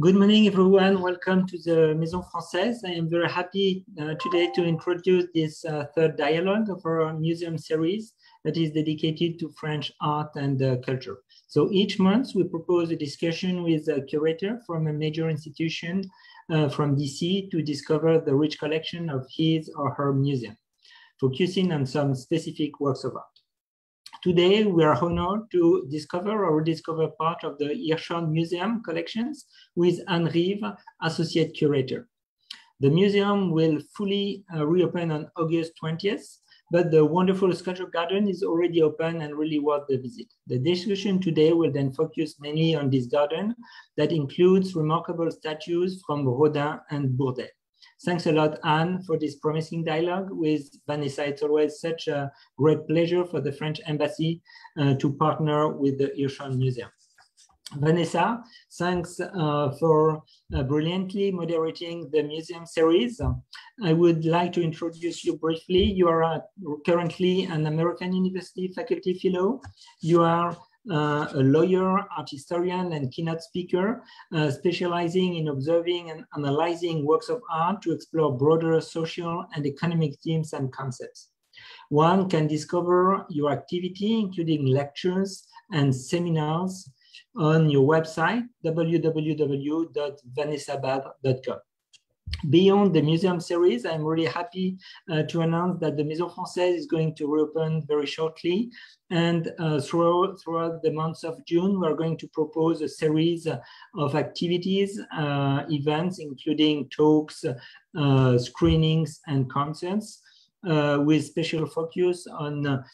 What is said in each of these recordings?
Good morning, everyone. Welcome to the Maison Française. I am very happy today to introduce this third dialogue of our museum series that is dedicated to French art and culture. So each month we propose a discussion with a curator from a major institution from DC to discover the rich collection of his or her museum, focusing on some specific works of art. Today, we are honored to discover or rediscover part of the Hirshhorn Museum collections with Anne Rive, Associate Curator. The museum will fully reopen on August 20th, but the wonderful sculpture garden is already open and really worth the visit. The discussion today will then focus mainly on this garden that includes remarkable statues from Rodin and Bourdet. Thanks a lot, Anne, for this promising dialogue with Vanessa. It's always such a great pleasure for the French Embassy to partner with the Hirshhorn Museum. Vanessa, thanks for brilliantly moderating the museum series. I would like to introduce you briefly. You are currently an American University faculty fellow. You are a lawyer, art historian, and keynote speaker, specializing in observing and analyzing works of art to explore broader social and economic themes and concepts. One can discover your activity, including lectures and seminars, on your website, www.vanessabab.com. Beyond the museum series, I'm really happy to announce that the Maison Française is going to reopen very shortly. And throughout the month of June, we're going to propose a series of activities, events, including talks, screenings, and concerts, with special focus on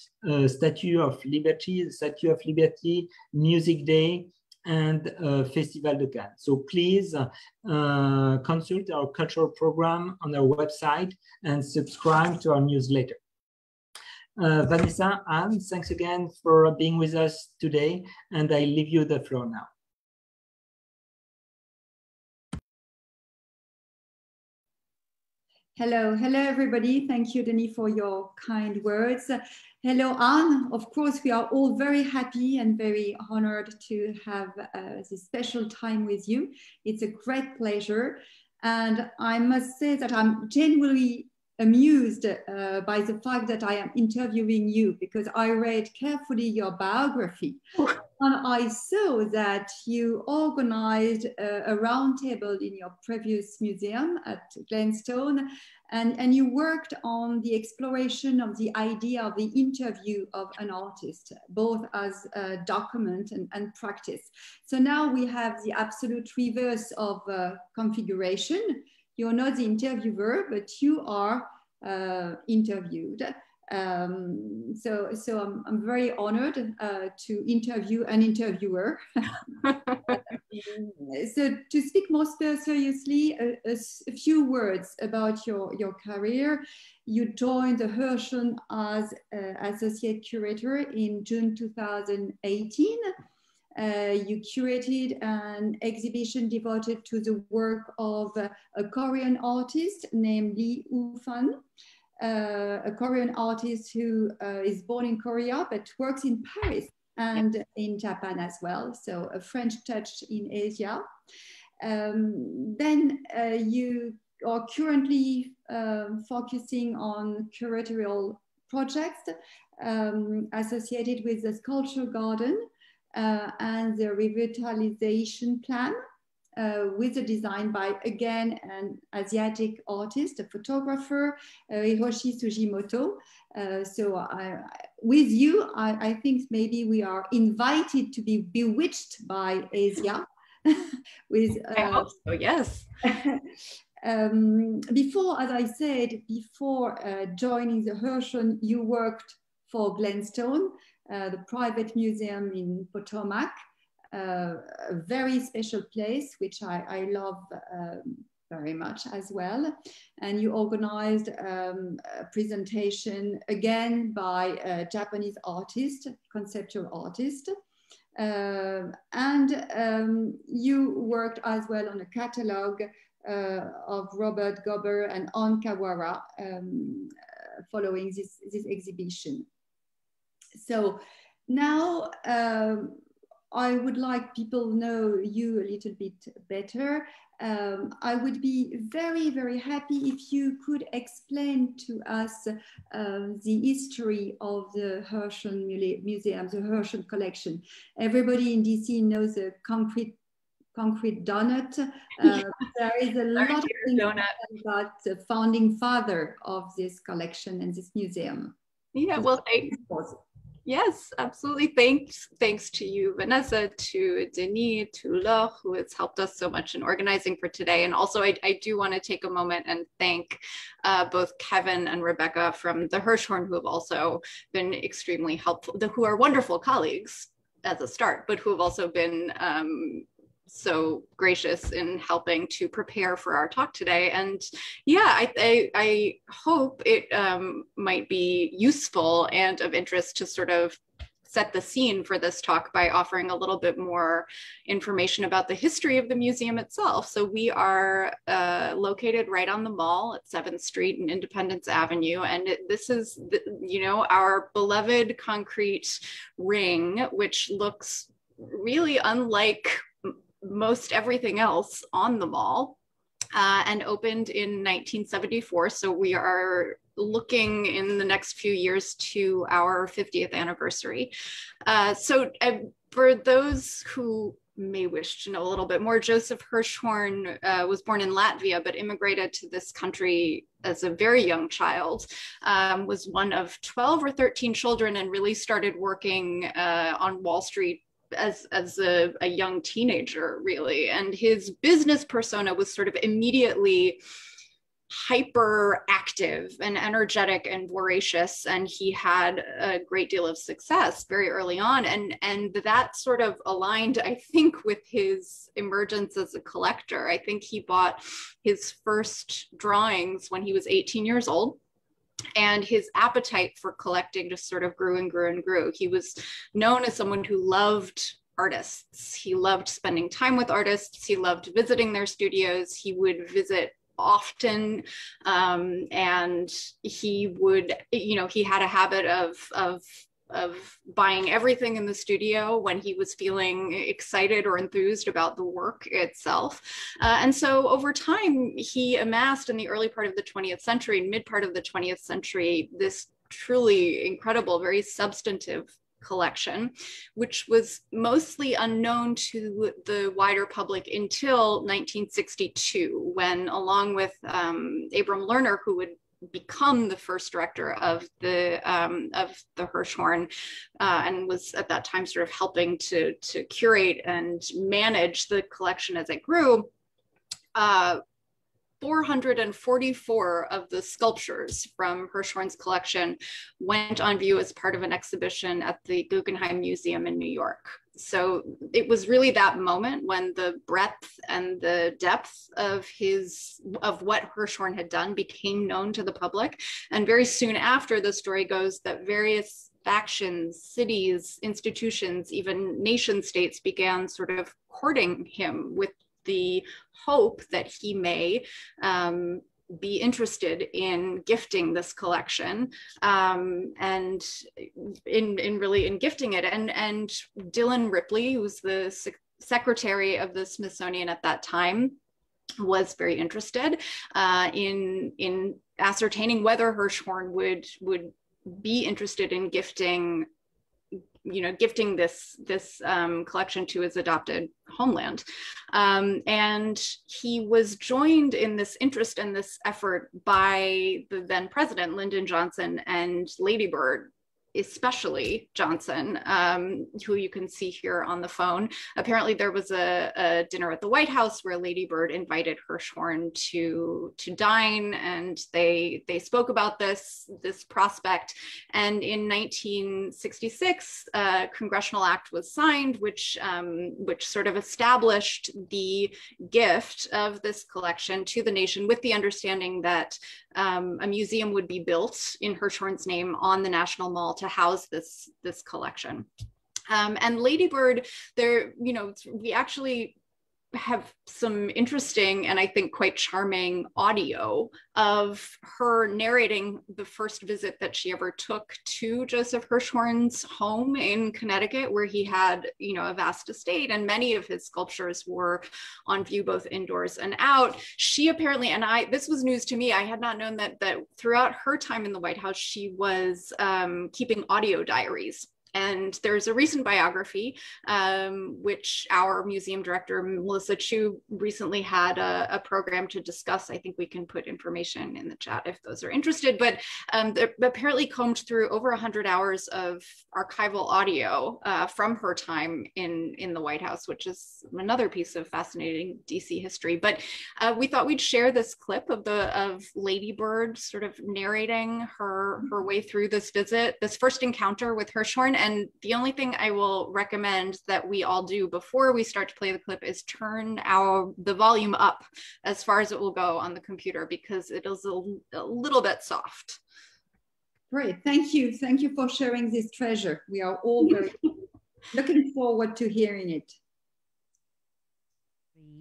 Statue of Liberty, the Statue of Liberty, Music Day, and Festival de Cannes. So please consult our cultural program on our website and subscribe to our newsletter. Vanessa, Anne, thanks again for being with us today, and I leave you the floor now. Hello, everybody. Thank you, Denis, for your kind words. Hello, Anne. Of course, we are all very happy and very honored to have this special time with you. It's a great pleasure. And I must say that I'm genuinely amused by the fact that I am interviewing you, because I read carefully your biography. And I saw that you organized a roundtable in your previous museum at Glenstone, and you worked on the exploration of the idea of the interview of an artist, both as a document and practice. So now we have the absolute reverse of configuration. You're not the interviewer, but you are interviewed. So I'm very honored to interview an interviewer. So to speak more seriously, a few words about your career. You joined the Hirshhorn as associate curator in June 2018. You curated an exhibition devoted to the work of a Korean artist named Lee Woo-fan. A Korean artist who is born in Korea but works in Paris and in Japan as well, so a French touch in Asia. Then you are currently focusing on curatorial projects associated with the sculpture garden and the revitalization plan, with a design by, again, an Asiatic artist, a photographer, Hiroshi Sugimoto. So with you, I think maybe we are invited to be bewitched by Asia. With, I hope so, yes. Before, as I said, before joining the Hirshhorn, you worked for Glenstone, the private museum in Potomac. A very special place, which I love very much as well. And you organized a presentation again by a Japanese artist, conceptual artist. And you worked as well on a catalog of Robert Gober and Ann Kawara following this exhibition. So now I would like people know you a little bit better. I would be very, very happy if you could explain to us the history of the Hirshhorn Museum, the Hirshhorn collection. Everybody in DC knows the concrete donut. There is a lot of things about the founding father of this collection and this museum. Yeah, well, yes, absolutely. Thanks to you, Vanessa, to Denis, to Laure, who has helped us so much in organizing for today. And also, I do want to take a moment and thank both Kevin and Rebecca from the Hirshhorn, who have also been extremely helpful, who are wonderful colleagues as a start, but who have also been so gracious in helping to prepare for our talk today. And yeah, I hope it might be useful and of interest to sort of set the scene for this talk by offering a little bit more information about the history of the museum itself. So we are located right on the mall at 7th Street and Independence Avenue. And this is, our beloved concrete ring, which looks really unlike most everything else on the mall, and opened in 1974. So we are looking in the next few years to our 50th anniversary. So for those who may wish to know a little bit more, Joseph Hirshhorn was born in Latvia, but immigrated to this country as a very young child, was one of 12 or 13 children, and really started working on Wall Street as a young teenager, really. And his business persona was sort of immediately hyperactive and energetic and voracious, and he had a great deal of success very early on, and that sort of aligned, I think, with his emergence as a collector. I think he bought his first drawings when he was 18 years old, and his appetite for collecting just sort of grew and grew and grew. He was known as someone who loved artists. He loved spending time with artists. He loved visiting their studios. He would visit often, and he would, he had a habit of buying everything in the studio when he was feeling excited or enthused about the work itself. And so over time, he amassed in the early part of the 20th century, mid part of the 20th century, this truly incredible, very substantive collection, which was mostly unknown to the wider public until 1962, when, along with Abram Lerner, who would become the first director of the Hirshhorn, and was at that time sort of helping to curate and manage the collection as it grew. 444 of the sculptures from Hirshhorn's collection went on view as part of an exhibition at the Guggenheim Museum in New York. So it was really that moment when the breadth and the depth of what Hirshhorn had done became known to the public. And very soon after, the story goes that various factions, cities, institutions, even nation states began sort of courting him with the hope that he may be interested in gifting this collection, and in gifting it. And Dylan Ripley, who was the secretary of the Smithsonian at that time, was very interested in ascertaining whether Hirshhorn would be interested in gifting this collection to his adopted homeland. And he was joined in this interest and this effort by the then president, Lyndon Johnson, and Lady Bird, especially Johnson, who you can see here on the phone. Apparently there was a dinner at the White House where Lady Bird invited Hirshhorn to dine, and they spoke about this prospect. And in 1966, a congressional act was signed, which sort of established the gift of this collection to the nation, with the understanding that a museum would be built in Hirshhorn's name on the National Mall to house this collection. And Lady Bird, we actually have some interesting and I think quite charming audio of her narrating the first visit that she ever took to Joseph Hirshhorn's home in Connecticut, where he had, you know, a vast estate and many of his sculptures were on view both indoors and out. She apparently, and this was news to me, I had not known that throughout her time in the White House, she was keeping audio diaries. And there's a recent biography, which our museum director, Melissa Chu, recently had a program to discuss. I think we can put information in the chat if those are interested, but they apparently combed through over 100 hours of archival audio from her time in the White House, which is another piece of fascinating DC history. But we thought we'd share this clip of Lady Bird sort of narrating her way through this visit, this first encounter with Hirshhorn. And the only thing I will recommend that we all do before we start to play the clip is turn the volume up as far as it will go on the computer, because it is a little bit soft. Great, thank you. Thank you for sharing this treasure. We are all very looking forward to hearing it.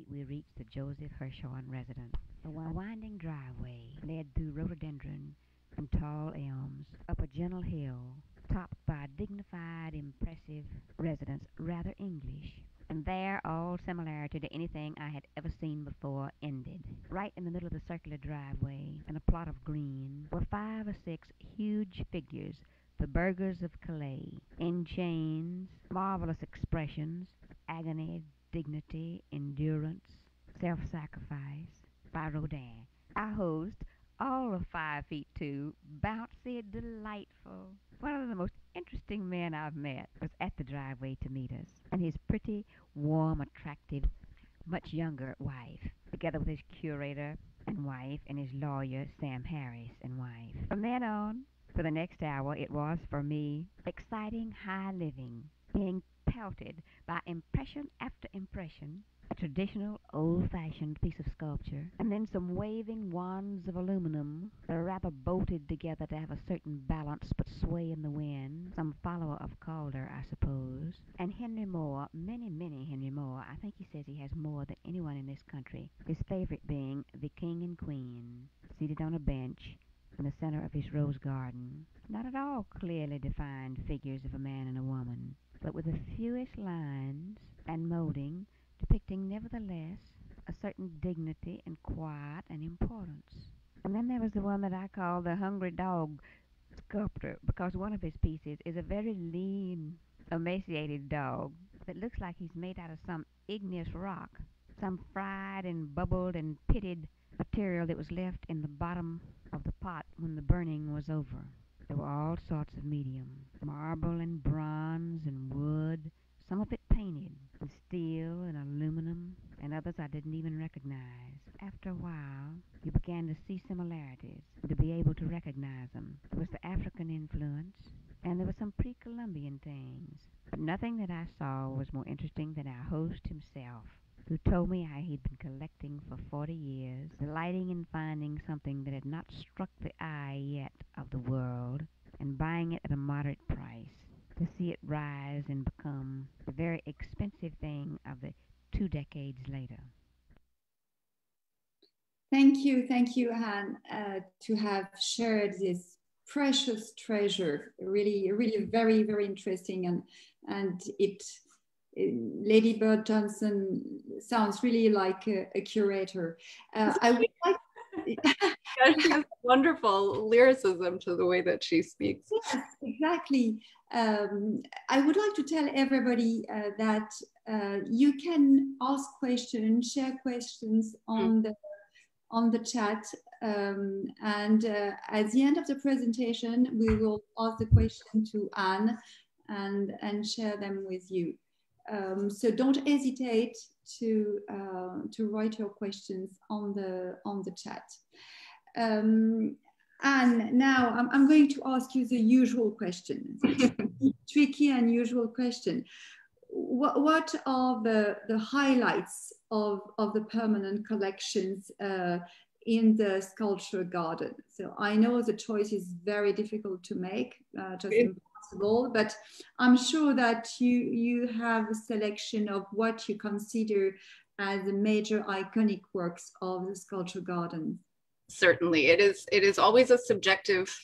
We reached the Joseph Hirshhorn residence. A winding driveway led through rhododendron and tall elms up a gentle hill, topped by a dignified, impressive residence, rather English. And there, all similarity to anything I had ever seen before ended. Right in the middle of the circular driveway, in a plot of green, were 5 or 6 huge figures, the burghers of Calais, in chains, marvelous expressions, agony, dignity, endurance, self-sacrifice, by Rodin. Our host, all of 5'2", bouncy, delightful. One of the most interesting men I've met was at the driveway to meet us, and his pretty, warm, attractive, much younger wife, together with his curator and wife and his lawyer, Sam Harris, and wife. From then on, for the next hour, it was, for me, exciting high living, being pelted by impression after impression, a traditional old-fashioned piece of sculpture, and then some waving wands of aluminum that are rather bolted together to have a certain balance but sway in the wind, some follower of Calder, I suppose, and Henry Moore, many, many Henry Moore. I think he says he has more than anyone in this country, his favorite being the King and Queen, seated on a bench in the center of his rose garden, not at all clearly defined figures of a man and a woman, but with the fewest lines and molding, depicting nevertheless a certain dignity and quiet and importance. And then there was the one that I call the hungry dog sculptor, because one of his pieces is a very lean, emaciated dog that looks like he's made out of some igneous rock, some fried and bubbled and pitted material that was left in the bottom of the pot when the burning was over. There were all sorts of medium, marble and bronze and wood, some of it painted, and steel and aluminum, and others I didn't even recognize. After a while, you began to see similarities, to be able to recognize them. There was the African influence, and there were some pre-Columbian things. But nothing that I saw was more interesting than our host himself, who told me how he'd been collecting for 40 years, delighting in finding something that had not struck the eye yet of the world, and buying it at a moderate price, to see it rise and become the very expensive thing of the 2 decades later. Thank you, Anne, to have shared this precious treasure. Really, really very, very interesting, and Lady Bird Johnson sounds really like a curator. I would like. Yeah, she has wonderful lyricism to the way that she speaks. Yes, exactly. I would like to tell everybody that you can ask questions, share questions on the chat, and at the end of the presentation, we will ask the question to Anne and share them with you. So don't hesitate to write your questions on the chat. And now I'm going to ask you the usual question, tricky and usual question. What are the highlights of the permanent collections in the sculpture garden? So I know the choice is very difficult to make, just impossible, but I'm sure that you have a selection of what you consider as the major iconic works of the sculpture garden? Certainly, it is always a subjective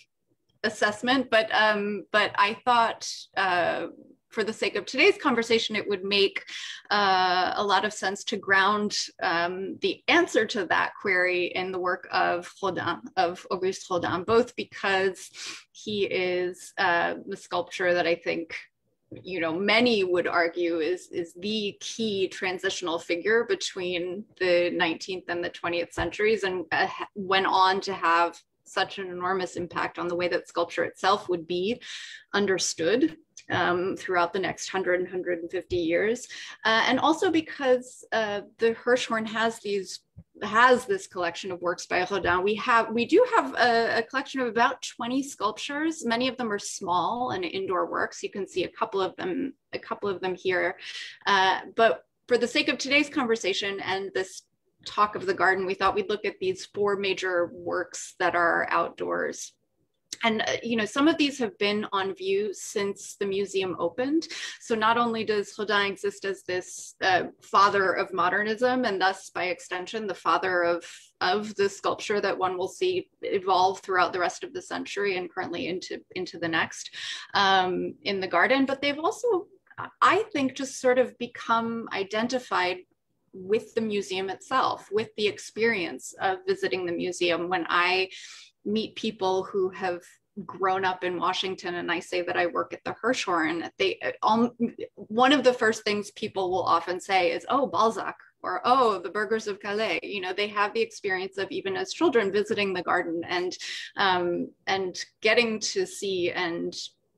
assessment, but I thought for the sake of today's conversation, it would make a lot of sense to ground the answer to that query in the work of Rodin, of Auguste Rodin, both because he is the sculptor that I think, you know, many would argue is the key transitional figure between the 19th and the 20th centuries, and went on to have such an enormous impact on the way that sculpture itself would be understood throughout the next 100 and 150 years. And also because the Hirshhorn has this collection of works by Rodin. We do have a collection of about 20 sculptures. Many of them are small and indoor works. You can see a couple of them here. But for the sake of today's conversation and this talk of the garden, we thought we'd look at these 4 major works that are outdoors. And, you know, some of these have been on view since the museum opened. So not only does Rodin exist as this father of modernism, and thus by extension, the father of the sculpture that one will see evolve throughout the rest of the century and currently into the next in the garden, but they've also, I think, just sort of become identified with the museum itself, with the experience of visiting the museum. When I meet people who have grown up in Washington and I say that I work at the Hirshhorn, one of the first things people will often say is, oh, Balzac, or oh, the burghers of Calais. You know, they have the experience of, even as children, visiting the garden and getting to see and,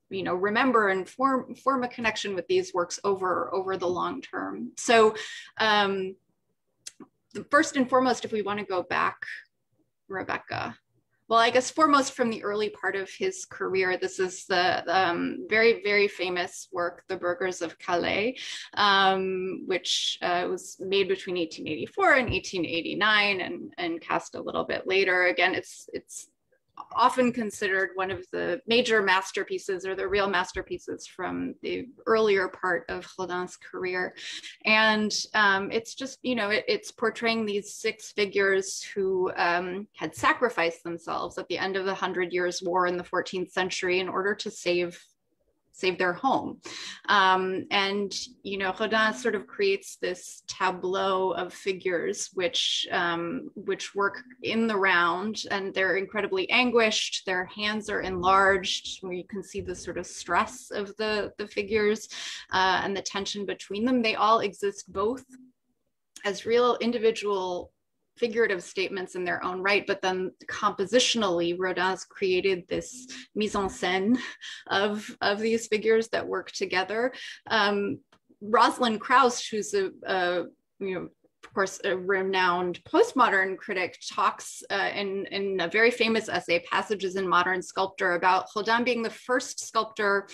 you know, remember and form a connection with these works over the long term. So first and foremost, if we want to go back, Rebecca, well, I guess foremost from the early part of his career, this is the very, very famous work, The Burghers of Calais, which was made between 1884 and 1889 and cast a little bit later. Again, it's often considered one of the major masterpieces, or the real masterpieces, from the earlier part of Rodin's career. And it's just, you know, it's portraying these 6 figures who had sacrificed themselves at the end of the 100 Years' War in the 14th century in order to save their home. And, you know, Rodin sort of creates this tableau of figures which work in the round, and they're incredibly anguished. Their hands are enlarged, where you can see the sort of stress of the figures and the tension between them. They all exist both as real individual figurative statements in their own right, but then compositionally, Rodin's created this mise en scène of these figures that work together. Rosalind Krauss, who's you know, of course, a renowned postmodern critic, talks in a very famous essay, Passages in Modern Sculpture, about Rodin being the first sculptor,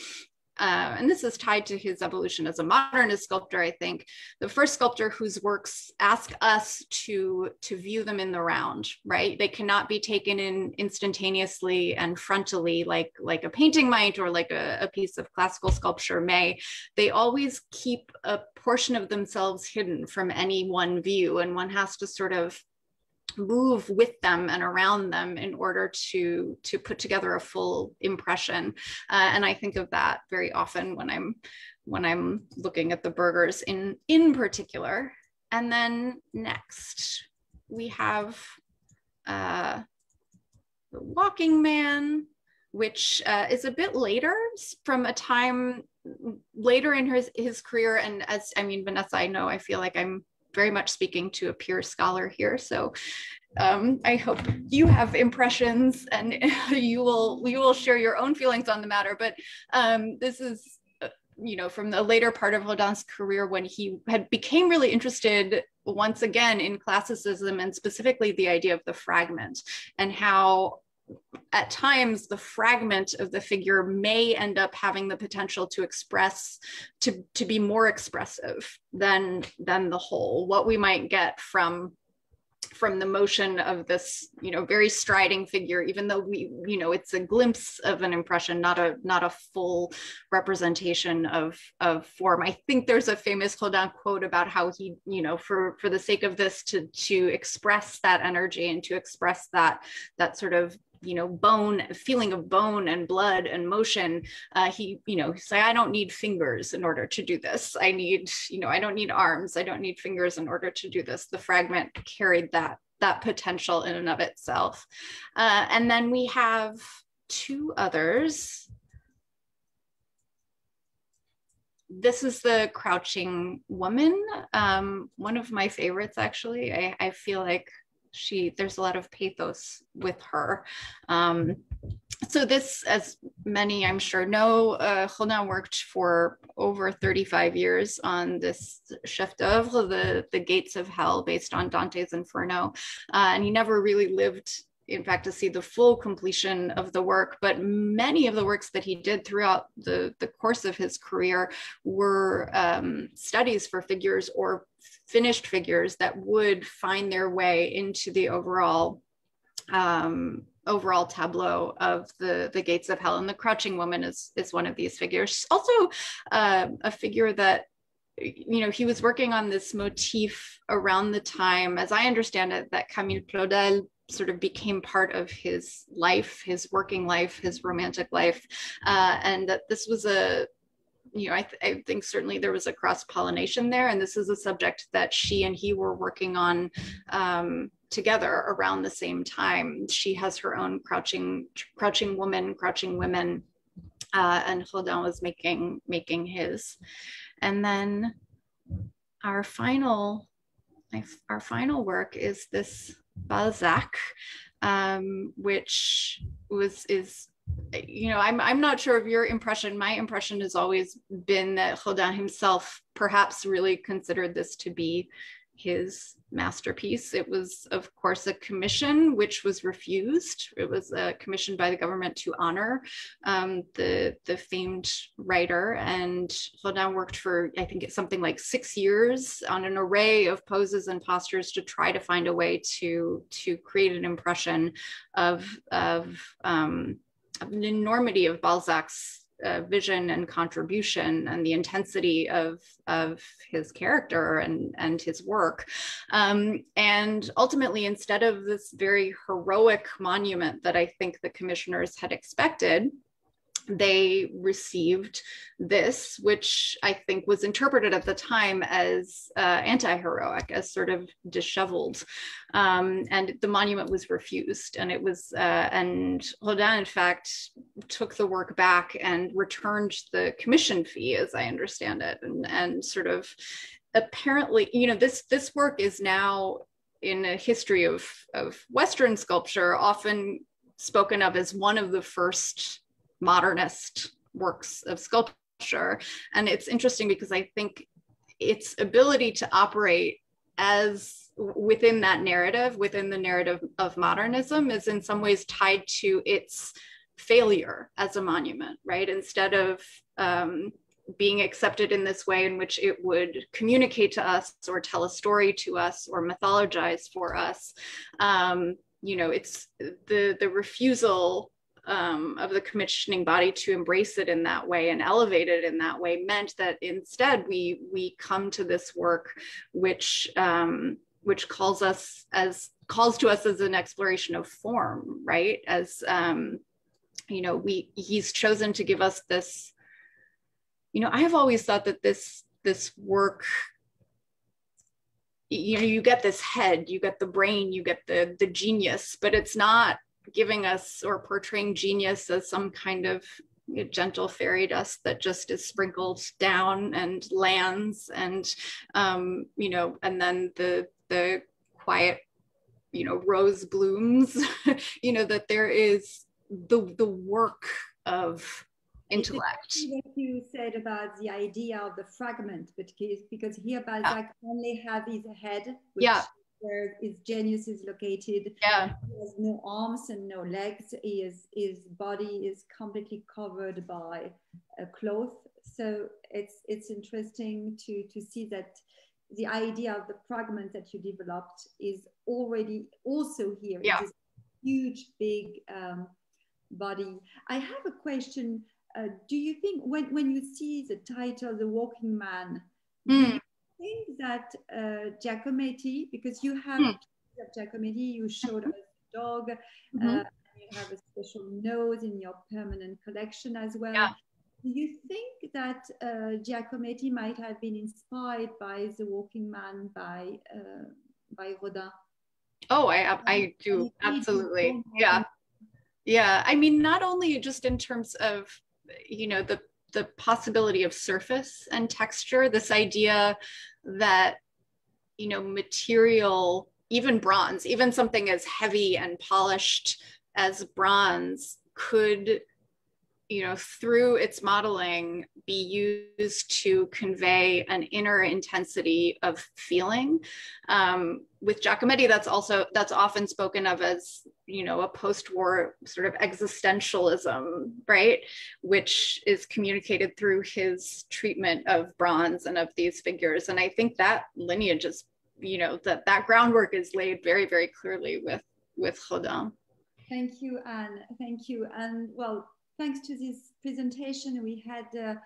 and this is tied to his evolution as a modernist sculptor, I think, the first sculptor whose works ask us to view them in the round, right? They cannot be taken in instantaneously and frontally like a painting might, or like a piece of classical sculpture may. They always keep a portion of themselves hidden from any one view, and one has to sort of move with them and around them in order to put together a full impression. And I think of that very often when I'm looking at the burghers in particular. And then next we have the Walking Man, which is a bit later, from a time later in his career. And as, I mean, Vanessa, I feel like I'm very much speaking to a peer scholar here. So I hope you have impressions and you will share your own feelings on the matter. But this is, you know, from the later part of Rodin's career, when he became really interested once again in classicism, and specifically the idea of the fragment, and how at times the fragment of the figure may end up having the potential to express, to be more expressive than the whole. What we might get from from the motion of this, very striding figure, even though it's a glimpse of an impression, not a full representation of form. I think there's a famous Rodin quote about how he, for the sake of this, to express that energy and to express that sort of feeling of bone and blood and motion. He's like, I don't need fingers in order to do this. I don't need arms. I don't need fingers in order to do this. The fragment carried that potential in and of itself. And then we have two others. This is the Crouching Woman, one of my favorites, actually. I feel like there's a lot of pathos with her. So this, as many I'm sure know, Rodin worked for over 35 years on this chef d'oeuvre, the Gates of Hell, based on Dante's Inferno. And he never really lived, in fact, to see the full completion of the work, but many of the works that he did throughout the course of his career were studies for figures or finished figures that would find their way into the overall tableau of the Gates of Hell. And the Crouching Woman is one of these figures. Also a figure that, he was working on this motif around the time, as I understand it, that Camille Claudel sort of became part of his life, his working life, his romantic life. And that this was I think certainly there was a cross-pollination there. And this is a subject that she and he were working on together around the same time. She has her own crouching women, and Rodin was making his. And then our final work is this Balzac, which is I'm not sure of your impression. My impression has always been that Rodin himself perhaps really considered this to be his masterpiece. It was, of course, a commission which was refused. It was commissioned by the government to honor the famed writer, and Rodin worked for, I think it's something like 6 years on an array of poses and postures to try to find a way to create an impression of an enormity of Balzac's vision and contribution and the intensity of his character and his work. And ultimately, instead of this very heroic monument that I think the commissioners had expected, they received this, which I think was interpreted at the time as anti-heroic, as sort of disheveled. And the monument was refused. And it was, and Rodin, in fact, took the work back and returned the commission fee, as I understand it. And sort of apparently, this work is now in a history of Western sculpture often spoken of as one of the first modernist works of sculpture. And it's interesting because I think its ability to operate as within that narrative, within the narrative of modernism, is in some ways tied to its failure as a monument, right? Instead of being accepted in this way in which it would communicate to us or tell a story to us or mythologize for us, it's the refusal of the commissioning body to embrace it in that way and elevate it in that way meant that instead we come to this work which calls to us as an exploration of form, right? As he's chosen to give us this. I have always thought that this work, you get this head, you get the brain, you get the genius, but it's not giving us or portraying genius as some kind of gentle fairy dust that just is sprinkled down and lands and and then the quiet rose blooms that there is the work of intellect. What you said about the idea of the fragment, but because here Balzac only have his head, which where his genius is located. Yeah. He has no arms and no legs. His body is completely covered by a cloth. So it's interesting to see that the idea of the fragment that you developed is already also here. Yeah. It is a huge, big body. I have a question. Do you think when you see the title, The Walking Man, do you think that Giacometti, because you have Giacometti, you showed us the dog, you have a special nose in your permanent collection as well. Yeah. Do you think that Giacometti might have been inspired by The Walking Man by Rodin? Oh, I do, absolutely. Yeah. Yeah. I mean, not only just in terms of, you know, the possibility of surface and texture, this idea that, you know, material, even bronze, even something as heavy and polished as bronze could, you know, through its modeling be used to convey an inner intensity of feeling. With Giacometti, that's often spoken of as, you know, a post-war sort of existentialism, right? Which is communicated through his treatment of bronze and of these figures. And I think that lineage is, you know, that groundwork is laid very, very clearly with Rodin. Thank you, Anne. Thank you. And well, thanks to this presentation, we had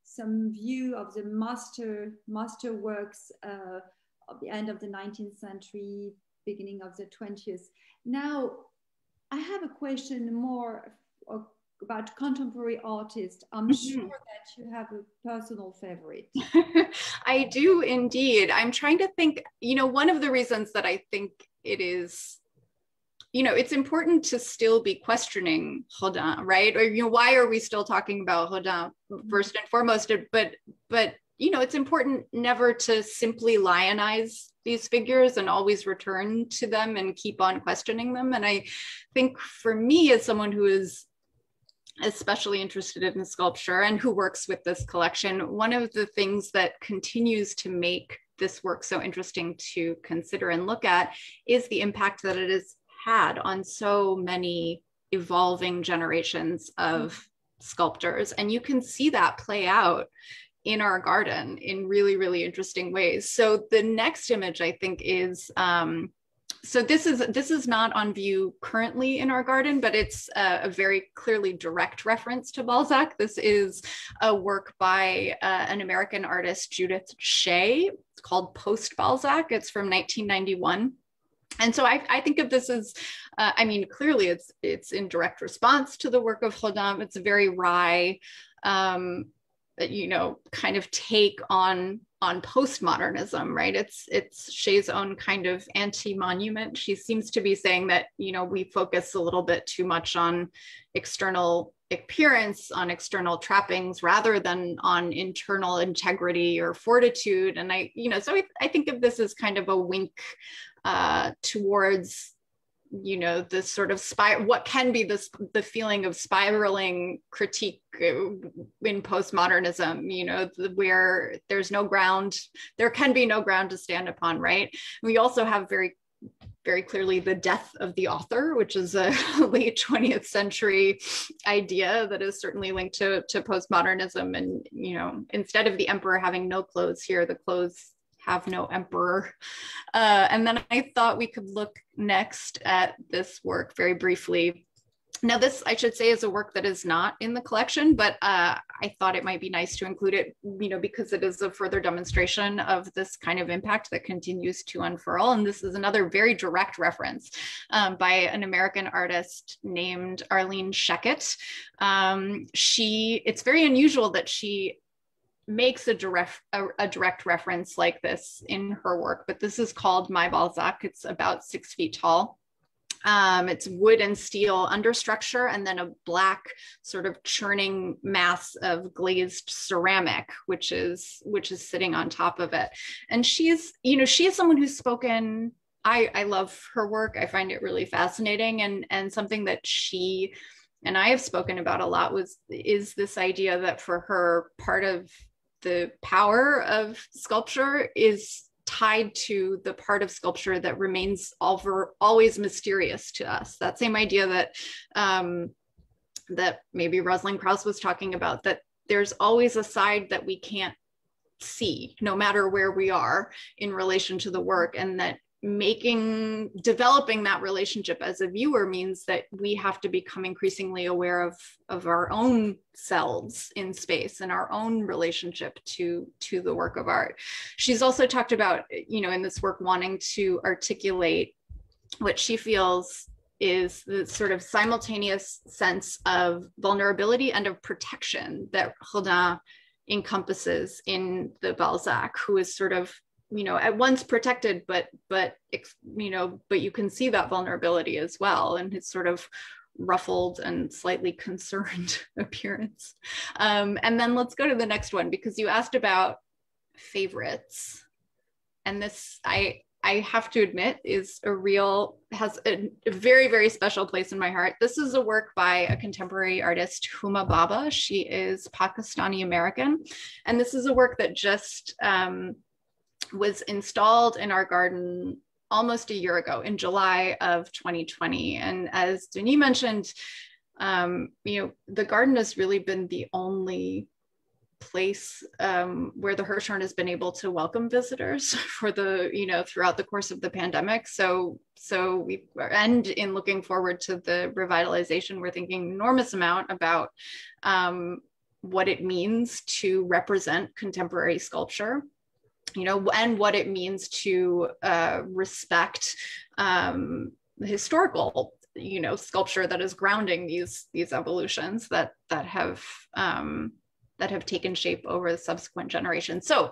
some view of the master works of the end of the 19th century, beginning of the 20th. Now, I have a question more about contemporary artists. I'm sure that you have a personal favorite. I do indeed. I'm trying to think, you know, one of the reasons that I think it is, you know, it's important to still be questioning Rodin, right? Or, you know, why are we still talking about Rodin first and foremost? But, you know, it's important never to simply lionize these figures and always return to them and keep on questioning them. And I think for me, as someone who is especially interested in sculpture and who works with this collection, one of the things that continues to make this work so interesting to consider and look at is the impact that it has had on so many evolving generations of sculptors. And you can see that play out in our garden in really, really interesting ways. So the next image, I think, is, so this is not on view currently in our garden, but it's a very clearly direct reference to Balzac. This is a work by an American artist, Judith Shea. It's called Post Balzac. It's from 1991. And so I think of this as, I mean, clearly it's in direct response to the work of Rodin. It's a very wry, you know, kind of take on postmodernism, right? It's Shea's own kind of anti-monument. She seems to be saying that, you know, we focus a little bit too much on external appearance, on external trappings, rather than on internal integrity or fortitude. And so I think of this as kind of a wink towards, you know, this sort of what can be the feeling of spiraling critique in postmodernism, you know, where there can be no ground to stand upon, right? We also have very, very clearly the death of the author, which is a late 20th century idea that is certainly linked to postmodernism. And, you know, instead of the emperor having no clothes here, the clothes have no emperor. And then I thought we could look next at this work very briefly. Now this, I should say, is a work that is not in the collection, but I thought it might be nice to include it, you know, because it is a further demonstration of this kind of impact that continues to unfurl. And this is another very direct reference by an American artist named Arlene Sheckett. It's very unusual that she makes a direct reference like this in her work, but this is called My Balzac. It's about 6 feet tall. It's wood and steel understructure, and then a black sort of churning mass of glazed ceramic, which is sitting on top of it. And she is someone who's spoken. I love her work. I find it really fascinating, and something that she and I have spoken about a lot is this idea that for her, part of the power of sculpture is tied to the part of sculpture that remains always mysterious to us. That same idea that maybe Rosalind Krauss was talking about, that there's always a side that we can't see, no matter where we are in relation to the work, and that developing that relationship as a viewer means that we have to become increasingly aware of our own selves in space and our own relationship to the work of art. She's also talked about, in this work, wanting to articulate what she feels is the sort of simultaneous sense of vulnerability and of protection that Rodin encompasses in the Balzac, who is sort of, at once protected, but you can see that vulnerability as well, and his sort of ruffled and slightly concerned appearance. And then let's go to the next one, because you asked about favorites, and this I have to admit has a very, very special place in my heart. This is a work by a contemporary artist, Huma Baba. She is Pakistani American, and this is a work that just was installed in our garden almost a year ago, in July of 2020. And as Denis mentioned, the garden has really been the only place where the Hirshhorn has been able to welcome visitors for throughout the course of the pandemic. So in looking forward to the revitalization, we're thinking an enormous amount about what it means to represent contemporary sculpture, and what it means to respect historical, sculpture that is grounding these evolutions that have taken shape over the subsequent generations. So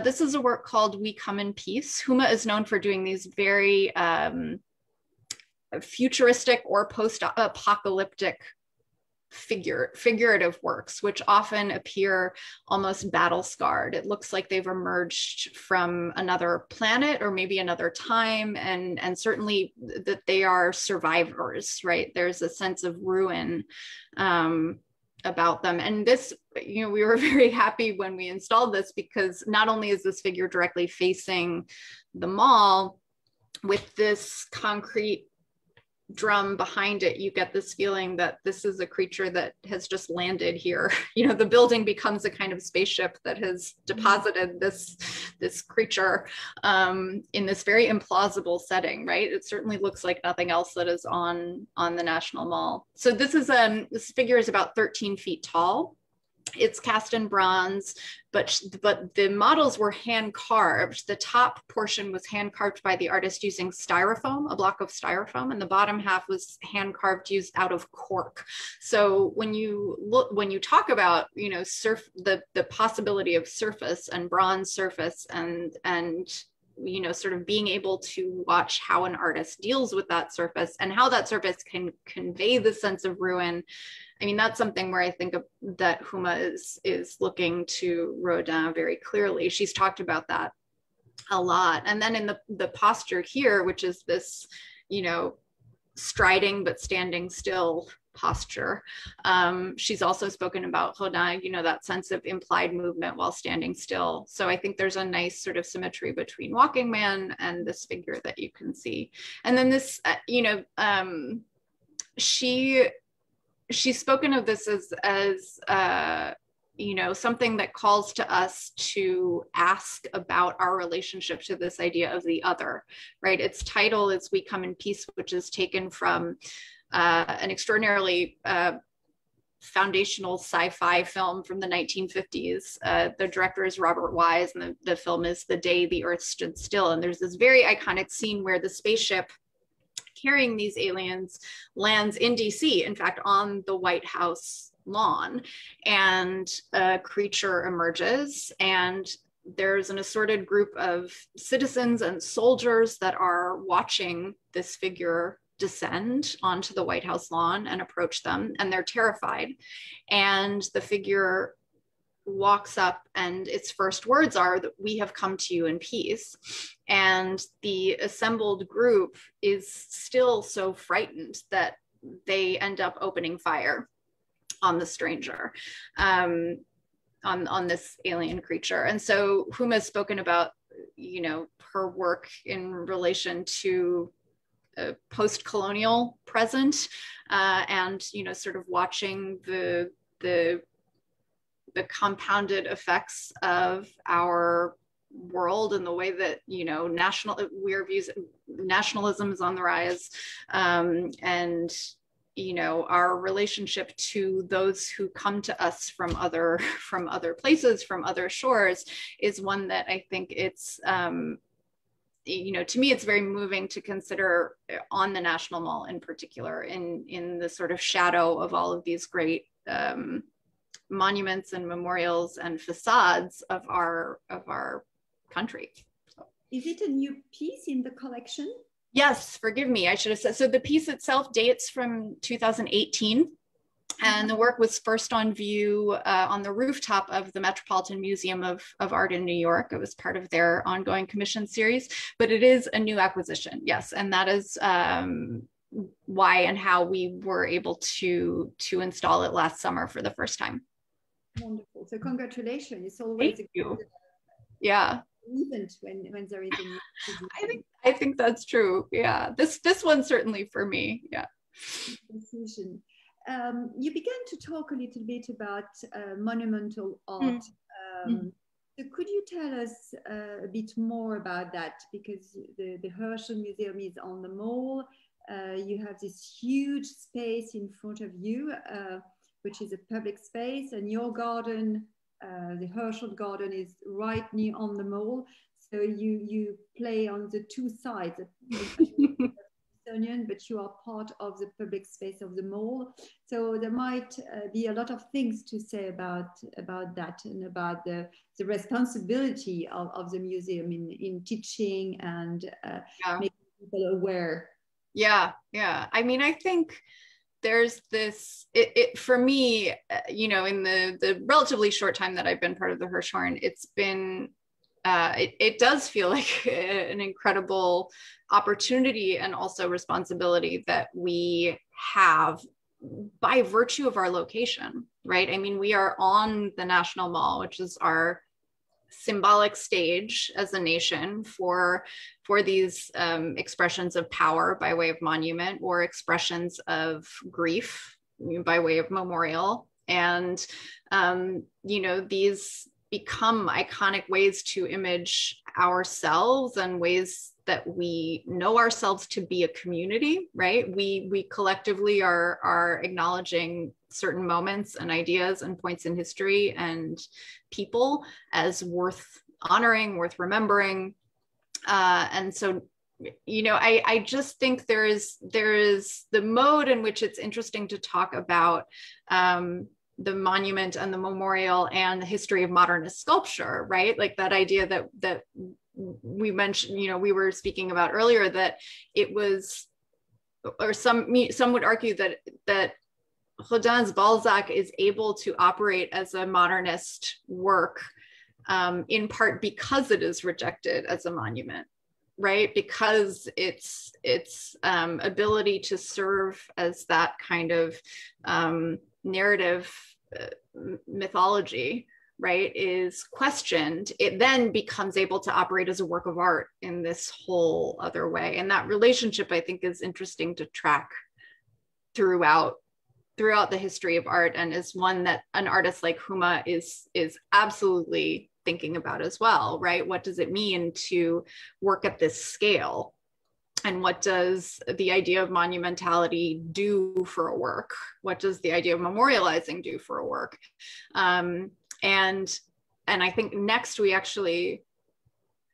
this is a work called We Come in Peace. Huma is known for doing these very futuristic or post-apocalyptic figurative works, which often appear almost battle scarred. It looks like they've emerged from another planet or maybe another time, and certainly that they are survivors, right? There's a sense of ruin about them. And this, we were very happy when we installed this, because not only is this figure directly facing the mall with this concrete drum behind it, you get this feeling that this is a creature that has just landed here. The building becomes a kind of spaceship that has deposited this creature in this very implausible setting, right? It certainly looks like nothing else that is on the National Mall. So this figure is about 13 feet tall. It's cast in bronze, but the models were hand carved. The top portion was hand carved by the artist using styrofoam, a block of styrofoam, and the bottom half was hand carved used out of cork. So when you talk about the possibility of surface and bronze surface and sort of being able to watch how an artist deals with that surface and how that surface can convey the sense of ruin, I mean, that's something where I think that Huma is looking to Rodin very clearly. She's talked about that a lot. And then in the posture here, which is this, striding but standing still posture, she's also spoken about Rodin, that sense of implied movement while standing still. So I think there's a nice sort of symmetry between Walking Man and this figure that you can see. And then this, she's spoken of this as something that calls to us to ask about our relationship to this idea of the other, right? Its title is We Come in Peace, which is taken from an extraordinarily foundational sci-fi film from the 1950s. The director is Robert Wise, and the film is The Day the Earth Stood Still. And there's this very iconic scene where the spaceship carrying these aliens lands in DC, in fact, on the White House lawn, and a creature emerges, and there's an assorted group of citizens and soldiers that are watching this figure descend onto the White House lawn and approach them, and they're terrified. And the figure walks up, and its first words are that we have come to you in peace. And the assembled group is still so frightened that they end up opening fire on the stranger, on this alien creature. And so Huma has spoken about, her work in relation to a post-colonial present, and, sort of watching the the compounded effects of our world and the way that, you know, nationalism is on the rise, and, you know, our relationship to those who come to us from other places, from other shores, is one that I think it's, you know, to me, it's very moving to consider on the National Mall in particular, in the sort of shadow of all of these great monuments and memorials and facades of our country. So. Is it a new piece in the collection? Yes, forgive me, I should have said. So the piece itself dates from 2018. And the work was first on view on the rooftop of the Metropolitan Museum of Art in New York. It was part of their ongoing commission series, but it is a new acquisition, yes. And that is why and how we were able to install it last summer for the first time. Wonderful. So congratulations. It's always Thank you. Yeah. Event when there is a new I think that's true. Yeah. This one certainly for me. Yeah. decision. You began to talk a little bit about monumental art. So could you tell us a bit more about that? Because the Hirshhorn Museum is on the mall. You have this huge space in front of you, which is a public space, and your garden, the Hirshhorn garden, is right near on the mall. So you play on the two sides. But you are part of the public space of the mall. So there might be a lot of things to say about that, and about the responsibility of the museum in teaching and making people aware. Yeah. I mean, I think there's this, for me, you know, in the relatively short time that I've been part of the Hirshhorn, it's been, it does feel like an incredible opportunity and also responsibility that we have by virtue of our location, right? I mean, we are on the National Mall, which is our symbolic stage as a nation for these expressions of power by way of monument, or expressions of grief by way of memorial. And, you know, these become iconic ways to image ourselves and ways that we know ourselves to be a community, right? We collectively are acknowledging certain moments and ideas and points in history and people as worth honoring, worth remembering. And so, you know, I just think there is the mode in which it's interesting to talk about the monument and the memorial and the history of modernist sculpture, right? Like that idea that we mentioned, you know, we were speaking about earlier, that it was, or some would argue that Rodin's Balzac is able to operate as a modernist work in part because it is rejected as a monument, right? Because its ability to serve as that kind of narrative mythology, right, is questioned, it then becomes able to operate as a work of art in this whole other way. And that relationship, I think, is interesting to track throughout the history of art, and is one that an artist like Huma is absolutely thinking about as well, right? What does it mean to work at this scale? And what does the idea of monumentality do for a work? What does the idea of memorializing do for a work? And I think next we actually,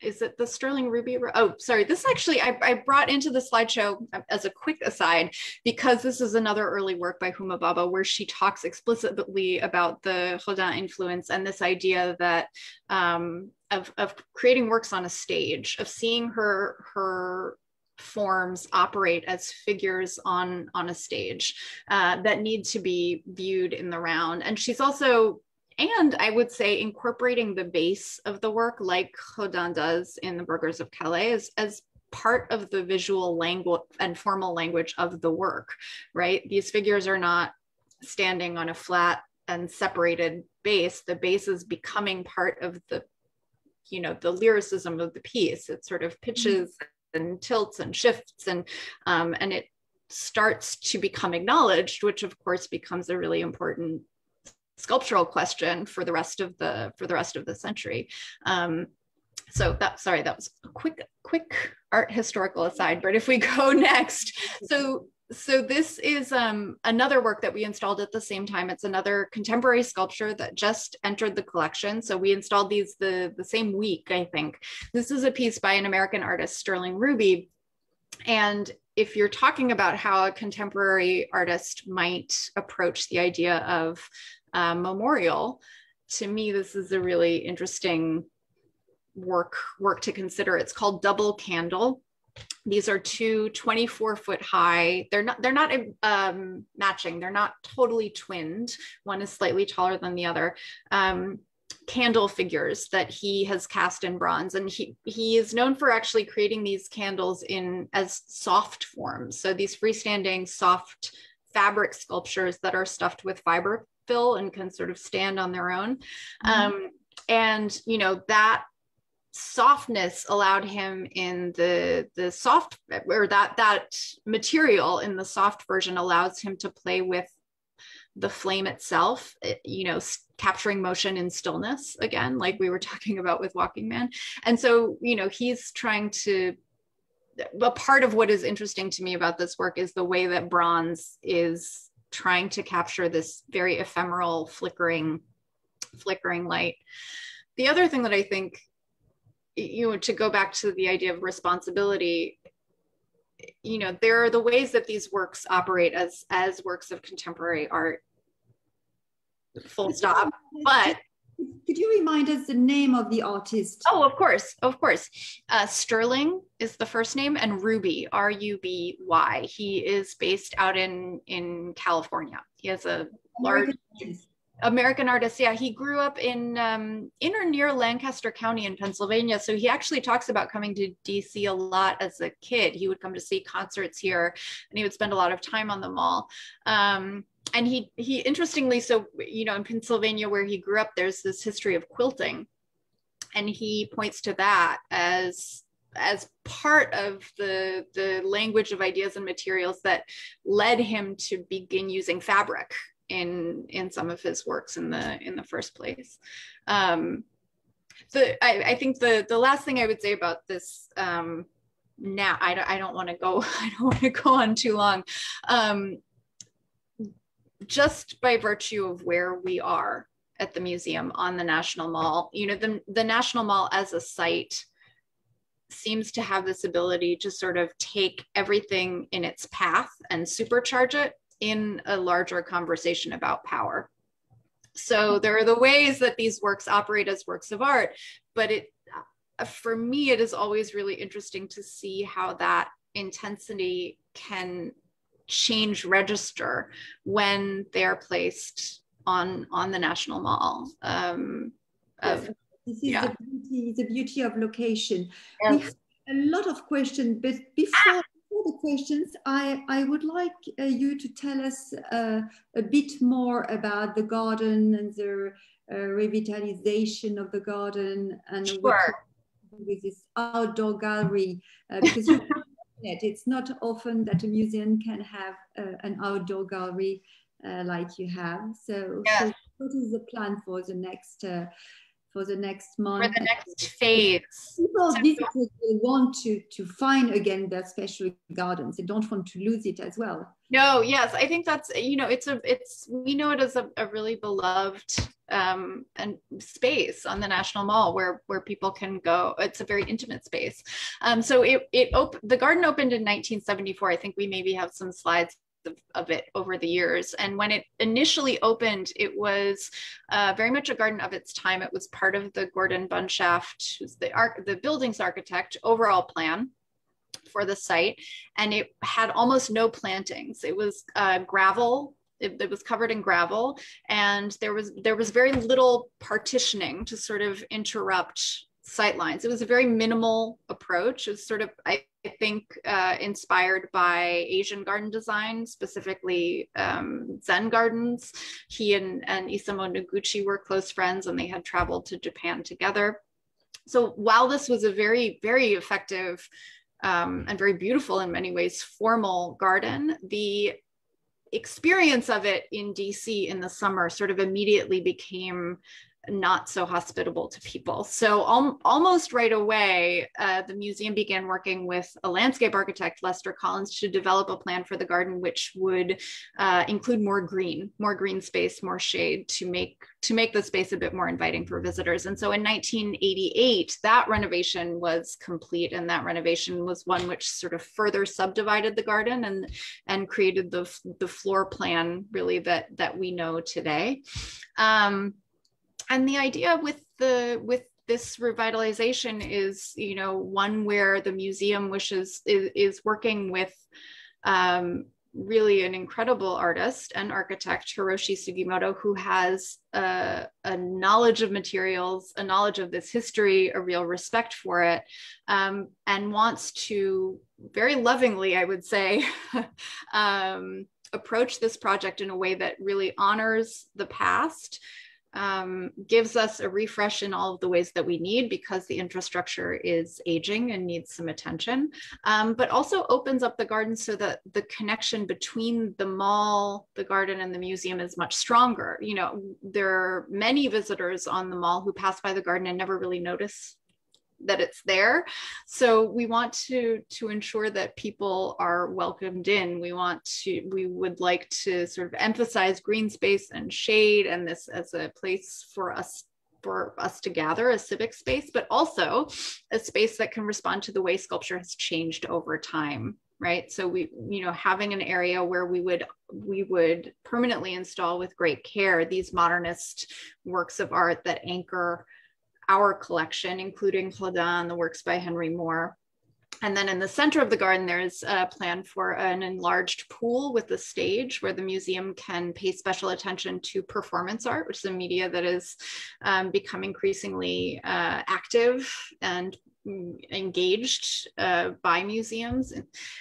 is it the Sterling Ruby? Oh, sorry. This actually, I brought into the slideshow as a quick aside, because this is another early work by Huma Baba where she talks explicitly about the Rodin influence and this idea that of creating works on a stage, of seeing her forms operate as figures on a stage that need to be viewed in the round. And she's also, and I would say, incorporating the base of the work, like Rodin does in The Burghers of Calais, as part of the visual language and formal language of the work, right? These figures are not standing on a flat and separated base. The base is becoming part of the, you know, the lyricism of the piece. It sort of pitches and tilts and shifts, and it starts to become acknowledged, which of course becomes a really important sculptural question for the rest of the century. So that was a quick art historical aside, but if we go next, so this is another work that we installed at the same time. It's another contemporary sculpture that just entered the collection. So we installed these the same week, I think. This is a piece by an American artist, Sterling Ruby. And if you're talking about how a contemporary artist might approach the idea of memorial, to me, this is a really interesting work to consider. It's called Double Candle. These are two 24-foot high. They're not matching. They're not totally twinned. One is slightly taller than the other. Candle figures that he has cast in bronze, and he is known for actually creating these candles as soft forms. So these freestanding soft fabric sculptures that are stuffed with fiber fill and can sort of stand on their own. And that softness allowed him in the soft, or that material in the soft version allows him to play with the flame itself, capturing motion in stillness again, like we were talking about with Walking Man. And so, he's trying to, a part of what is interesting to me about this work is the way that bronze is trying to capture this very ephemeral, flickering light. The other thing that I think, to go back to the idea of responsibility, there are the ways that these works operate as works of contemporary art, full stop. But could you remind us the name of the artist? Oh, of course. Sterling is the first name, and Ruby, Ruby. He is based out in California. He has a large American artist. Yeah, he grew up in or near Lancaster County in Pennsylvania. So he actually talks about coming to DC a lot as a kid. He would come to see concerts here, and he would spend a lot of time on the mall. And he interestingly, so in Pennsylvania where he grew up, there's this history of quilting, and he points to that as part of the language of ideas and materials that led him to begin using fabric in some of his works in the first place. I think the last thing I would say about this, now I don't want to go on too long. Just by virtue of where we are at the museum on the National Mall, the National Mall as a site seems to have this ability to sort of take everything in its path and supercharge it in a larger conversation about power. So there are the ways that these works operate as works of art, but for me, it is always really interesting to see how that intensity can change register when they're placed on the National Mall. This is the beauty of location. Yes. We have a lot of questions, but before the questions, I would like you to tell us a bit more about the garden and the revitalization of the garden, and sure. With this outdoor gallery, because it's not often that a museum can have an outdoor gallery like you have. So, yes. So what is the plan for the next month? For the next phase. People visitors will want to find again their special gardens. They don't want to lose it as well. No, yes, I think that's, we know it as a really beloved and space on the National Mall where people can go. It's a very intimate space. So the garden opened in 1974. I think we maybe have some slides of it over the years. And when it initially opened, it was very much a garden of its time. It was part of the Gordon Bunshaft, who's the building's architect, overall plan for the site. And it had almost no plantings. It was gravel. It was covered in gravel, and there was very little partitioning to sort of interrupt sightlines. It was a very minimal approach. It was sort of, I think, inspired by Asian garden design, specifically Zen gardens. He and Isamu Noguchi were close friends, and they had traveled to Japan together. So while this was a very, very effective and very beautiful in many ways formal garden, the experience of it in DC in the summer sort of immediately became not so hospitable to people. So almost right away, the museum began working with a landscape architect, Lester Collins, to develop a plan for the garden, which would include more green space, more shade to make the space a bit more inviting for visitors. And so in 1988, that renovation was complete, and that renovation was one which sort of further subdivided the garden and created the floor plan really that we know today. And the idea with this revitalization is, one where the museum is working with really an incredible artist and architect, Hiroshi Sugimoto, who has a knowledge of materials, a knowledge of this history, a real respect for it, and wants to very lovingly, I would say, approach this project in a way that really honors the past, gives us a refresh in all of the ways that we need because the infrastructure is aging and needs some attention, but also opens up the garden so that the connection between the mall, the garden, and the museum is much stronger. There are many visitors on the mall who pass by the garden and never really notice that it's there. So we want to ensure that people are welcomed in. We would like to sort of emphasize green space and shade and this as a place for us to gather, a civic space, but also a space that can respond to the way sculpture has changed over time. Right. So having an area where we would permanently install with great care these modernist works of art that anchor our collection, including Rodin, the works by Henry Moore. And then in the center of the garden, there's a plan for an enlarged pool with a stage where the museum can pay special attention to performance art, which is a media that is become increasingly active and engaged by museums.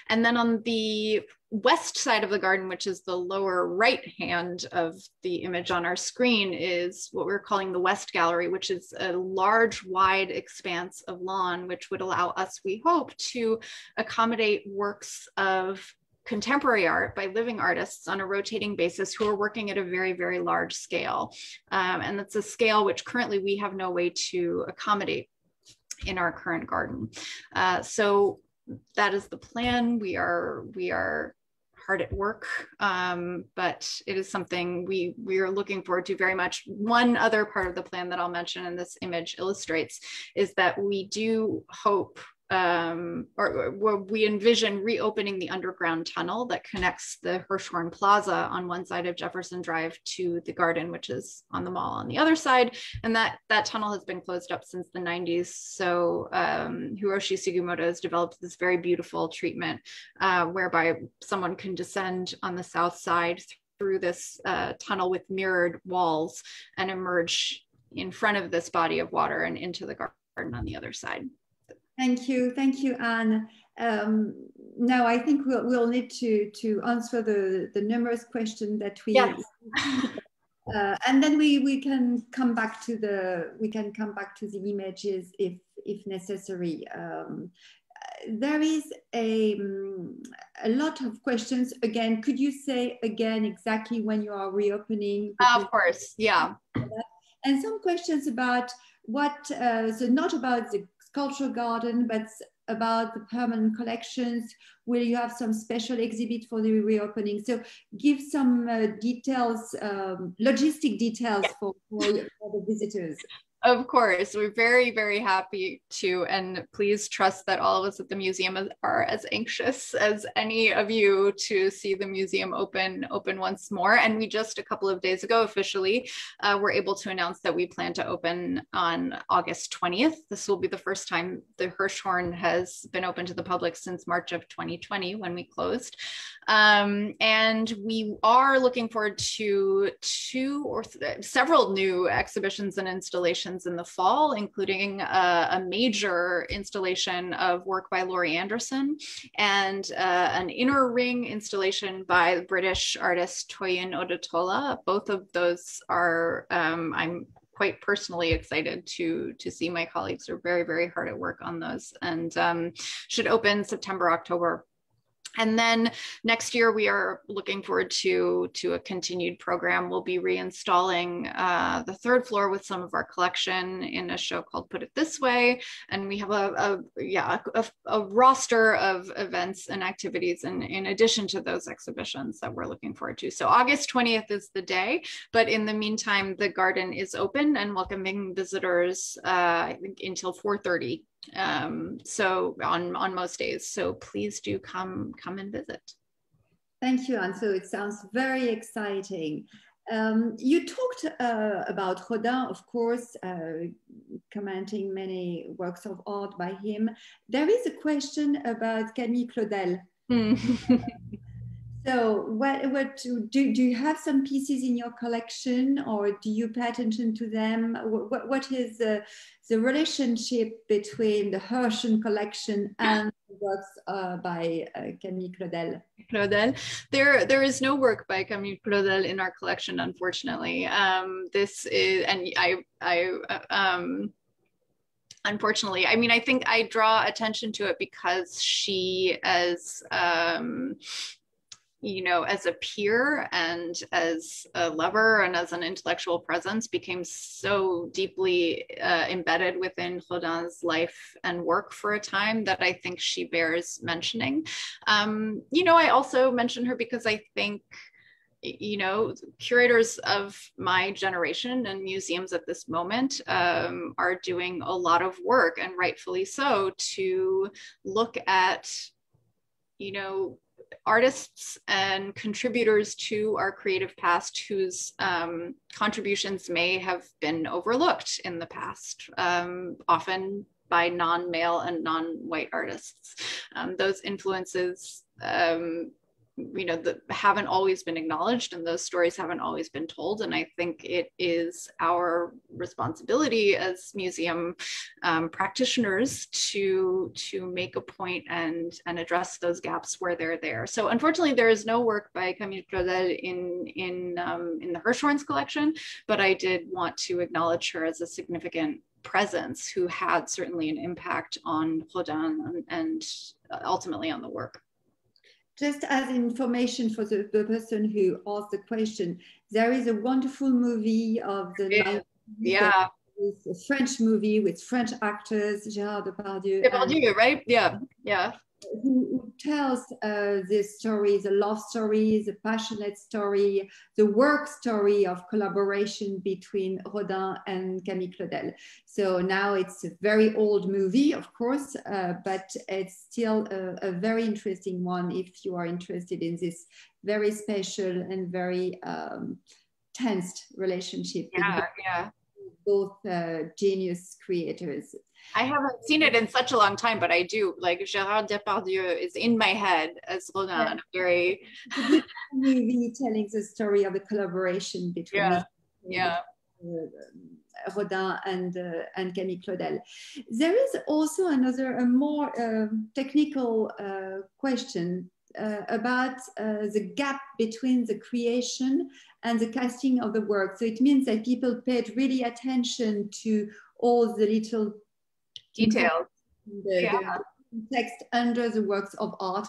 And then on the west side of the garden, which is the lower right hand of the image on our screen, is what we're calling the West Gallery, which is a large, wide expanse of lawn, which would allow us, we hope, to accommodate works of contemporary art by living artists on a rotating basis who are working at a very, very large scale. And that's a scale which currently we have no way to accommodate in our current garden. So that is the plan. We are hard at work, but it is something we are looking forward to very much. One other part of the plan that I'll mention and this image illustrates is that we do hope or we envision reopening the underground tunnel that connects the Hirshhorn Plaza on one side of Jefferson Drive to the garden, which is on the mall on the other side. And that tunnel has been closed up since the 90s. So Hiroshi Sugimoto has developed this very beautiful treatment whereby someone can descend on the south side through this tunnel with mirrored walls and emerge in front of this body of water and into the garden on the other side. Thank you, Anne. Now I think we'll need to answer the numerous questions that we. Yes. And then we can come back to the images if necessary. There is a lot of questions. Again, could you say again exactly when you are reopening? Of course, yeah. And some questions about what, so not about the sculpture garden, but about the permanent collections. Will you have some special exhibit for the reopening? So give some details, logistic details for the visitors. Of course, we're very, very happy to, and please trust that all of us at the museum are as anxious as any of you to see the museum open once more. And we just a couple of days ago officially were able to announce that we plan to open on August 20th. This will be the first time the Hirshhorn has been open to the public since March of 2020 when we closed. And we are looking forward to several new exhibitions and installations in the fall, including a major installation of work by Laurie Anderson and an inner ring installation by British artist Toyin Odutola. Both of those are, I'm quite personally excited to see. My colleagues are very, very hard at work on those and should open September, October. And then next year, we are looking forward to a continued program. We'll be reinstalling the third floor with some of our collection in a show called Put It This Way. And we have a roster of events and activities in addition to those exhibitions that we're looking forward to. So August 20th is the day, but in the meantime, the garden is open and welcoming visitors, I think until 4:30. So on most days, so please do come and visit. Thank you, Anne. So it sounds very exciting. You talked about Rodin, of course, commenting many works of art by him. There is a question about Camille Claudel. So do you have some pieces in your collection, or do you pay attention to them? What is the relationship between the Hirshhorn collection and the works by Camille Claudel? There is no work by Camille Claudel in our collection, unfortunately. This is, and unfortunately, I mean, I think I draw attention to it because she, as you know, as a peer and as a lover and as an intellectual presence, became so deeply embedded within Rodin's life and work for a time that I think she bears mentioning. You know, I also mention her because I think, you know, curators of my generation and museums at this moment are doing a lot of work, and rightfully so, to look at, you know, artists and contributors to our creative past whose contributions may have been overlooked in the past, often by non-male and non-white artists. Those influences, you know, that haven't always been acknowledged, and those stories haven't always been told. And I think it is our responsibility as museum practitioners to make a point and address those gaps where they're there. So unfortunately, there is no work by Camille Claudel in the Hirshhorn's collection, but I did want to acknowledge her as a significant presence who had certainly an impact on Rodin and ultimately on the work. Just as information for the person who asked the question, there is a wonderful movie of the 90s. Yeah. It's a French movie with French actors, Gérard Depardieu. Depardieu, right? Yeah, yeah. Who tells this story, the love story, the passionate story, the work story of collaboration between Rodin and Camille Claudel. So now it's a very old movie, of course, but it's still a very interesting one if you are interested in this very special and very tense relationship between both genius creators. I haven't seen it in such a long time, but I do. Like, Gérard Depardieu is in my head as Rodin. Very movie telling the story of the collaboration between Rodin and Camille Claudel. There is also a more technical question about the gap between the creation and the casting of the work. So it means that people paid really attention to all the little details, the text under the works of art,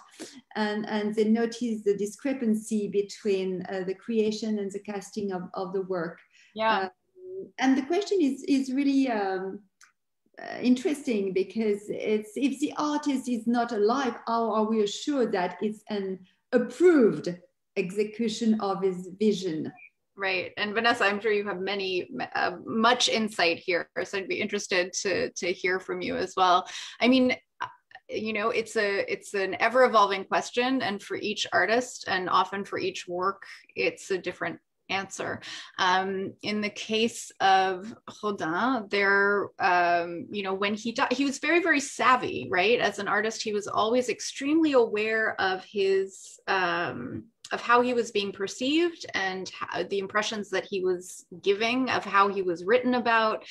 and they notice the discrepancy between the creation and the casting of the work. And the question is really interesting, because it's, if the artist is not alive, how are we assured that it's an approved execution of his vision? Right. And Vanessa, I'm sure you have much insight here, so I'd be interested to hear from you as well. I mean, you know, it's an ever evolving question, and for each artist and often for each work, it's a different answer. In the case of Rodin, you know, when he died, he was very, very savvy, right? As an artist, he was always extremely aware of his how he was being perceived and the impressions that he was giving of how he was written about.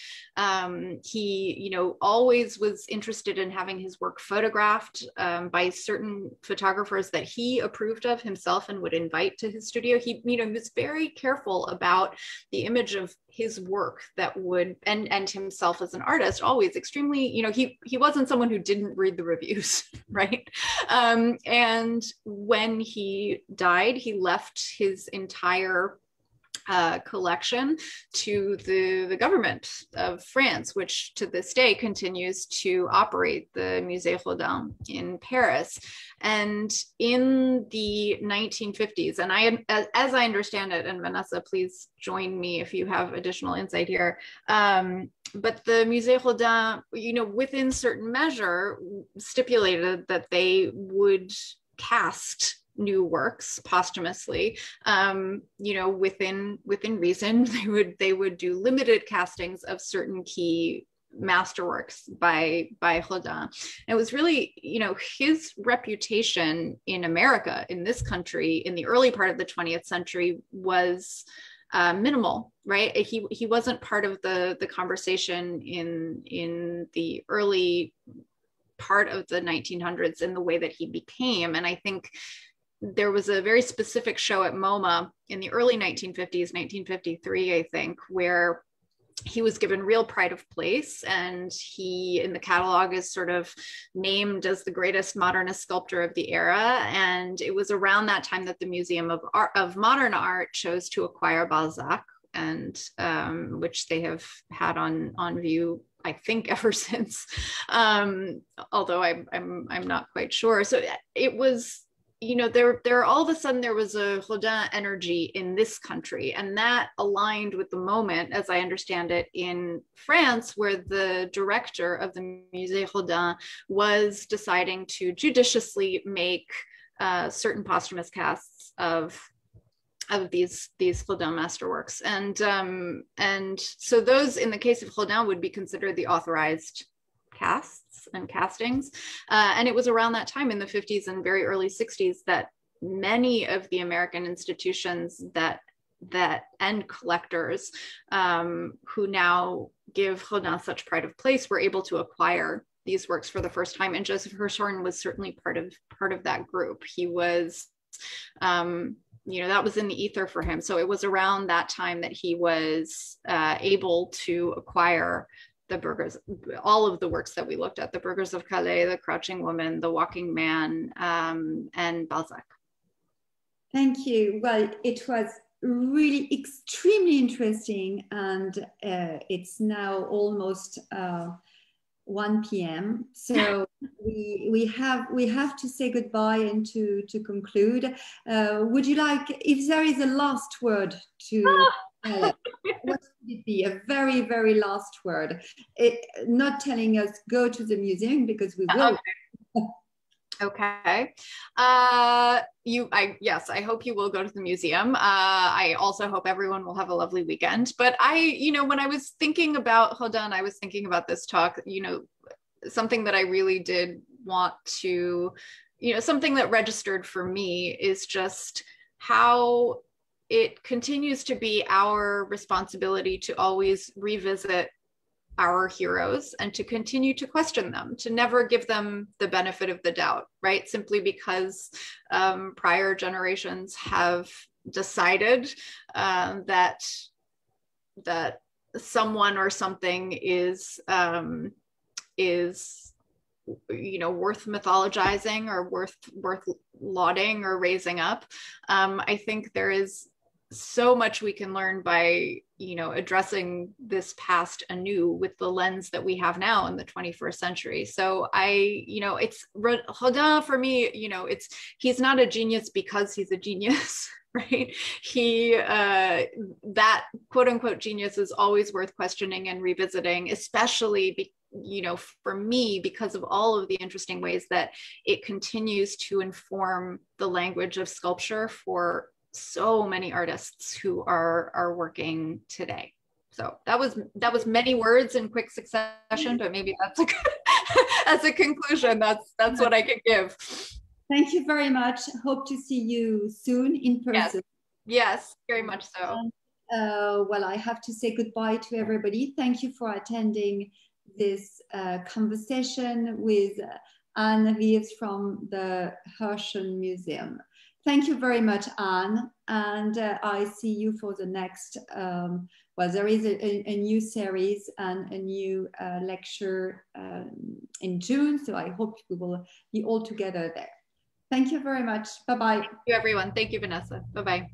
He, you know, always was interested in having his work photographed by certain photographers that he approved of himself and would invite to his studio. He, you know, he was very careful about the image of his work that would, and himself as an artist, always extremely, you know, he wasn't someone who didn't read the reviews, right? And when he died, he left his entire collection to the government of France, which to this day continues to operate the Musée Rodin in Paris. And in the 1950s, and as I understand it, and Vanessa, please join me if you have additional insight here, but the Musée Rodin, you know, within certain measure, stipulated that they would cast new works posthumously, you know, within reason. They would do limited castings of certain key masterworks by Rodin. It was really, you know, his reputation in America, in this country, in the early part of the 20th century was minimal, right? He wasn't part of the conversation in the early part of the 1900s in the way that he became. And I think there was a very specific show at MoMA in the early 1950s, 1953, I think, where he was given real pride of place, and he in the catalog is sort of named as the greatest modernist sculptor of the era. And it was around that time that the Museum of Modern Art chose to acquire Balzac, and which they have had on view, I think, ever since, although I'm not quite sure. So it was, you know, there all of a sudden there was a Rodin energy in this country, and that aligned with the moment, as I understand it, in France, where the director of the Musée Rodin was deciding to judiciously make certain posthumous casts of these Rodin masterworks, and so those, in the case of Rodin, would be considered the authorized casts and castings. And it was around that time in the 50s and very early 60s that many of the American institutions that and collectors who now give Rodin such pride of place were able to acquire these works for the first time. And Joseph Hirshhorn was certainly part of that group. He was, you know, that was in the ether for him. So it was around that time that he was able to acquire the Burghers, all of the works that we looked at, the Burghers of Calais, the Crouching Woman, the Walking Man, and Balzac. Thank you. Well, it was really extremely interesting, and it's now almost 1 p.m. So we have to say goodbye and to conclude. Would you like, if there is a last word to what would it be? A very, very last word. Not telling us go to the museum, because we will. Okay. Yes, I hope you will go to the museum. I also hope everyone will have a lovely weekend. But you know, when I was thinking about Rodin, I was thinking about this talk, you know, something that I really did want to, you know, something that registered for me is just how it continues to be our responsibility to always revisit our heroes and to continue to question them, to never give them the benefit of the doubt, right? Simply because prior generations have decided that someone or something is you know, worth mythologizing or worth lauding or raising up. I think there is so much we can learn by, you know, addressing this past anew with the lens that we have now in the 21st century. So you know, it's Rodin for me, you know, he's not a genius because he's a genius, right? That quote unquote genius is always worth questioning and revisiting, especially you know, for me, because of all of the interesting ways that it continues to inform the language of sculpture for so many artists who are working today. So that was many words in quick succession, but maybe that's a as a conclusion, that's what I could give. Thank you very much. Hope to see you soon in person. Yes, very much so. Well, I have to say goodbye to everybody. Thank you for attending this conversation with Anne Reeves from the Hirshhorn Museum. Thank you very much, Anne. And I see you for the next, well, there is a new series and a new lecture in June. So I hope we will be all together there. Thank you very much. Bye-bye. Thank you, everyone. Thank you, Vanessa. Bye-bye.